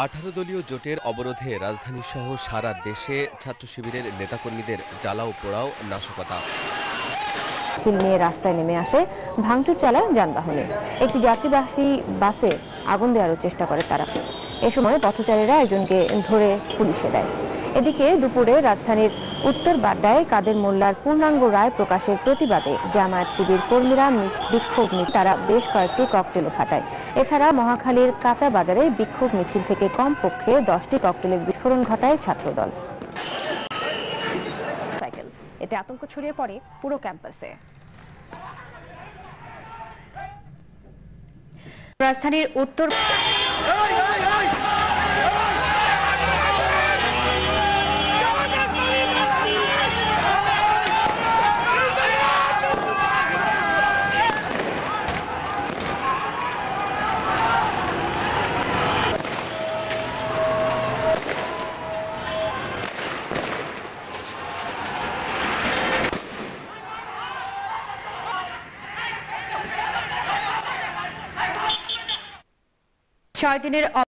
18 দলীয় জোটের অবরোধে রাজধানীসহ সারা দেশে ছাত্র শিবিরের নেতাকর্মীদের জ্বালাও পোড়াও নাশকতা। মিছিল নিয়ে রাস্তায় নেমে আসে, ভাঙচুর চালায় যানবাহনে। একটি যাত্রীবাহী বাসে আগুন দেওয়ার চেষ্টা করে তারা। এ সময় পথচারীরা একজনকে ধরে পুলিশে দেয়। এদিকে দুপুরে রাজধানীর উত্তর বাড্ডায় কাদের মোল্লার পূর্ণাঙ্গ রায় প্রকাশের প্রতিবাদে জামায়াত শিবির কর্মীরা বিক্ষোভ তারা বেশ কয়েকটি ককটেলও ফাটায়। এছাড়া মহাখালীর কাঁচা বাজারে বিক্ষোভ মিছিল থেকে কমপক্ষে 10টি ককটেলের বিস্ফোরণ ঘটায় ছাত্রদল। এতে আতঙ্ক ছড়িয়ে পড়ে পুরো ক্যাম্পাসে। রাজধানীর উত্তর 6 দিনের